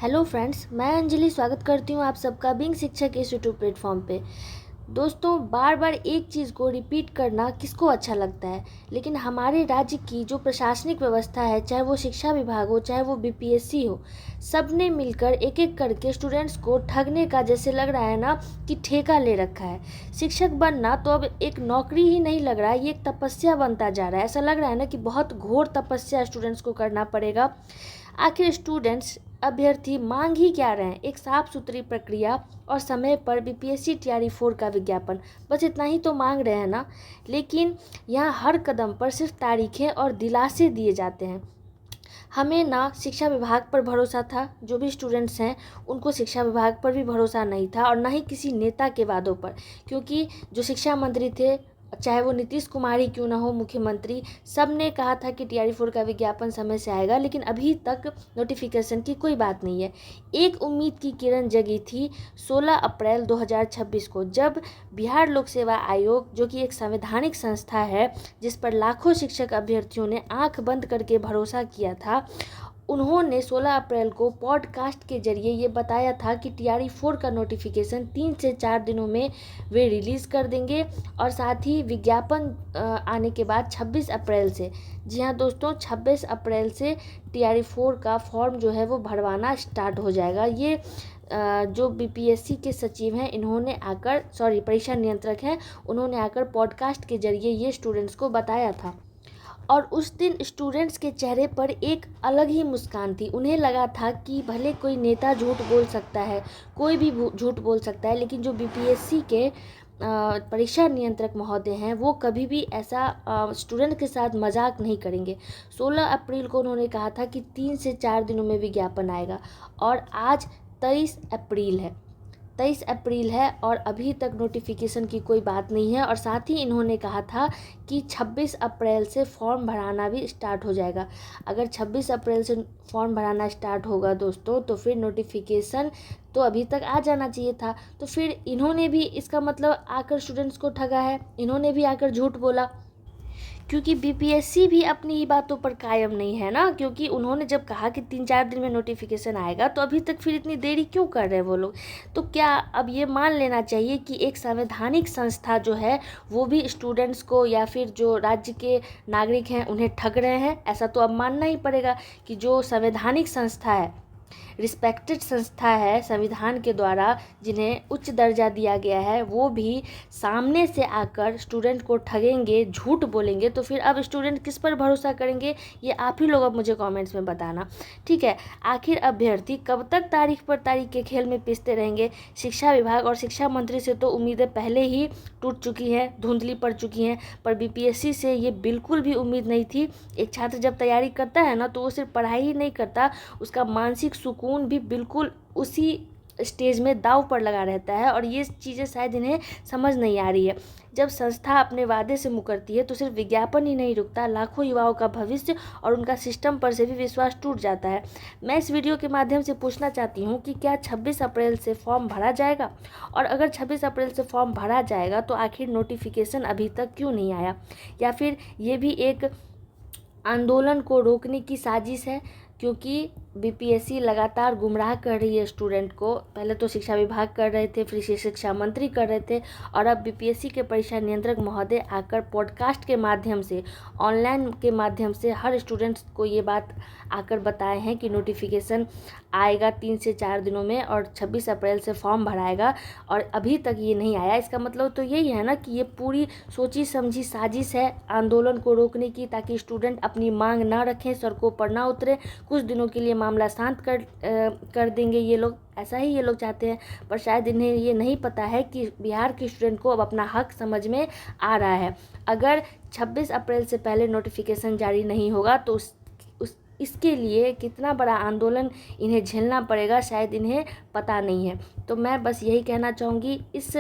Hello friends, मैं अंजलि स्वागत करती हूँ आप सबका बिंग शिक्षक इस यूट्यूब प्लेटफॉर्म पे। दोस्तों, बार बार एक चीज़ को रिपीट करना किसको अच्छा लगता है, लेकिन हमारे राज्य की जो प्रशासनिक व्यवस्था है, चाहे वो शिक्षा विभाग हो, चाहे वो बीपीएससी हो, सब ने मिलकर एक एक करके स्टूडेंट्स को ठगने का जैसे लग रहा है ना कि ठेका ले रखा है। शिक्षक बनना तो अब एक नौकरी ही नहीं लग रहा है, ये एक तपस्या बनता जा रहा है। ऐसा लग रहा है ना कि बहुत घोर तपस्या स्टूडेंट्स को करना पड़ेगा। आखिर स्टूडेंट्स अभ्यर्थी मांग ही क्या रहे हैं? एक साफ सुथरी प्रक्रिया और समय पर बीपीएससी तैयारी 4 का विज्ञापन, बस इतना ही तो मांग रहे हैं ना। लेकिन यहाँ हर कदम पर सिर्फ तारीखें और दिलासे दिए जाते हैं। हमें ना शिक्षा विभाग पर भरोसा था, जो भी स्टूडेंट्स हैं उनको शिक्षा विभाग पर भी भरोसा नहीं था, और ना ही किसी नेता के वादों पर, क्योंकि जो शिक्षा मंत्री थे, चाहे वो नीतीश कुमार ही क्यों ना हो मुख्यमंत्री, सब ने कहा था कि टीआरई 4 का विज्ञापन समय से आएगा, लेकिन अभी तक नोटिफिकेशन की कोई बात नहीं है। एक उम्मीद की किरण जगी थी 16 अप्रैल 2026 को, जब बिहार लोक सेवा आयोग, जो कि एक संवैधानिक संस्था है जिस पर लाखों शिक्षक अभ्यर्थियों ने आंख बंद करके भरोसा किया था, उन्होंने 16 अप्रैल को पॉडकास्ट के जरिए ये बताया था कि टीआरई 4 का नोटिफिकेशन 3 से 4 दिनों में वे रिलीज़ कर देंगे। और साथ ही विज्ञापन आने के बाद 26 अप्रैल से, जी हाँ दोस्तों, 26 अप्रैल से टीआरई 4 का फॉर्म जो है वो भरवाना स्टार्ट हो जाएगा। ये जो बीपीएससी के सचिव हैं, इन्होंने आकर, परीक्षा नियंत्रक हैं, उन्होंने आकर पॉडकास्ट के जरिए ये स्टूडेंट्स को बताया था। और उस दिन स्टूडेंट्स के चेहरे पर एक अलग ही मुस्कान थी। उन्हें लगा था कि भले कोई नेता झूठ बोल सकता है, कोई भी झूठ बोल सकता है, लेकिन जो बीपीएससी के परीक्षा नियंत्रक महोदय हैं, वो कभी भी ऐसा स्टूडेंट के साथ मजाक नहीं करेंगे। 16 अप्रैल को उन्होंने कहा था कि 3 से 4 दिनों में विज्ञापन आएगा, और आज 23 अप्रैल है और अभी तक नोटिफिकेशन की कोई बात नहीं है। और साथ ही इन्होंने कहा था कि 26 अप्रैल से फॉर्म भराना भी स्टार्ट हो जाएगा। अगर 26 अप्रैल से फॉर्म भराना स्टार्ट होगा दोस्तों, तो फिर नोटिफिकेशन तो अभी तक आ जाना चाहिए था। तो फिर इन्होंने भी इसका मतलब आकर स्टूडेंट्स को ठगा है, इन्होंने भी आकर झूठ बोला, क्योंकि बीपीएससी भी अपनी ही बातों पर कायम नहीं है ना। क्योंकि उन्होंने जब कहा कि 3-4 दिन में नोटिफिकेशन आएगा, तो अभी तक फिर इतनी देरी क्यों कर रहे हैं वो लोग? तो क्या अब ये मान लेना चाहिए कि एक संवैधानिक संस्था जो है वो भी स्टूडेंट्स को या फिर जो राज्य के नागरिक हैं उन्हें ठग रहे हैं? ऐसा तो अब मानना ही पड़ेगा कि जो संवैधानिक संस्था है, रिस्पेक्टेड संस्था है संविधान के द्वारा, जिन्हें उच्च दर्जा दिया गया है, वो भी सामने से आकर स्टूडेंट को ठगेंगे, झूठ बोलेंगे, तो फिर अब स्टूडेंट किस पर भरोसा करेंगे? ये आप ही लोग अब मुझे कमेंट्स में बताना, ठीक है। आखिर अभ्यर्थी कब तक तारीख पर तारीख के खेल में पिसते रहेंगे? शिक्षा विभाग और शिक्षा मंत्री से तो उम्मीदें पहले ही टूट चुकी हैं, धुंधली पड़ चुकी हैं, पर बीपीएससी से ये बिल्कुल भी उम्मीद नहीं थी। एक छात्र जब तैयारी करता है ना, तो वो सिर्फ पढ़ाई ही नहीं करता, उसका मानसिक सुकून भी बिल्कुल उसी स्टेज में दांव पर लगा रहता है। और ये चीज़ें शायद इन्हें समझ नहीं आ रही है। जब संस्था अपने वादे से मुकरती है, तो सिर्फ विज्ञापन ही नहीं रुकता, लाखों युवाओं का भविष्य और उनका सिस्टम पर से भी विश्वास टूट जाता है। मैं इस वीडियो के माध्यम से पूछना चाहती हूँ कि क्या 26 अप्रैल से फॉर्म भरा जाएगा? और अगर 26 अप्रैल से फॉर्म भरा जाएगा, तो आखिर नोटिफिकेशन अभी तक क्यों नहीं आया? या फिर ये भी एक आंदोलन को रोकने की साजिश है? क्योंकि बीपीएससी लगातार गुमराह कर रही है स्टूडेंट को। पहले तो शिक्षा विभाग कर रहे थे, फिर शिक्षा मंत्री कर रहे थे, और अब बीपीएससी के परीक्षा नियंत्रक महोदय आकर पॉडकास्ट के माध्यम से, ऑनलाइन के माध्यम से हर स्टूडेंट्स को ये बात आकर बताए हैं कि नोटिफिकेशन आएगा 3 से 4 दिनों में, और 26 अप्रैल से फॉर्म भराएगा, और अभी तक ये नहीं आया। इसका मतलब तो यही है ना कि ये पूरी सोची समझी साजिश है आंदोलन को रोकने की, ताकि स्टूडेंट अपनी मांग ना रखें, सड़कों पर ना उतरे, कुछ दिनों के लिए मामला शांत कर देंगे ये लोग। ऐसा ही ये लोग चाहते हैं, पर शायद इन्हें ये नहीं पता है कि बिहार के स्टूडेंट को अब अपना हक समझ में आ रहा है। अगर 26 अप्रैल से पहले नोटिफिकेशन जारी नहीं होगा, तो इसके लिए कितना बड़ा आंदोलन इन्हें झेलना पड़ेगा, शायद इन्हें पता नहीं है। तो मैं बस यही कहना चाहूँगी इस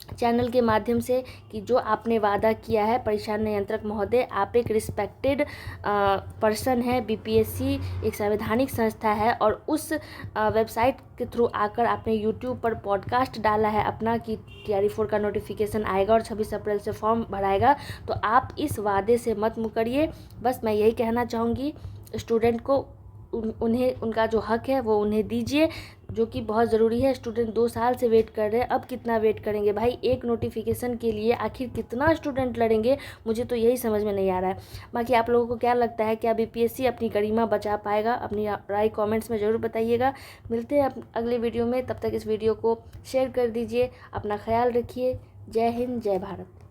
चैनल के माध्यम से कि जो आपने वादा किया है परीक्षा नियंत्रक महोदय, आप एक रिस्पेक्टेड पर्सन है, बीपीएससी एक संवैधानिक संस्था है, और उस वेबसाइट के थ्रू आकर आपने यूट्यूब पर पॉडकास्ट डाला है अपना कि टीआरई 4 का नोटिफिकेशन आएगा और 26 अप्रैल से फॉर्म भराएगा, तो आप इस वादे से मत मुकरिए। बस मैं यही कहना चाहूँगी स्टूडेंट को, उन्हें उनका जो हक है वो उन्हें दीजिए, जो कि बहुत ज़रूरी है। स्टूडेंट 2 साल से वेट कर रहे हैं, अब कितना वेट करेंगे भाई? एक नोटिफिकेशन के लिए आखिर कितना स्टूडेंट लड़ेंगे? मुझे तो यही समझ में नहीं आ रहा है। बाकी आप लोगों को क्या लगता है, क्या बीपीएससी अपनी गरिमा बचा पाएगा? अपनी राय कमेंट्स में ज़रूर बताइएगा। मिलते हैं अगले वीडियो में, तब तक इस वीडियो को शेयर कर दीजिए। अपना ख्याल रखिए। जय हिंद, जय भारत।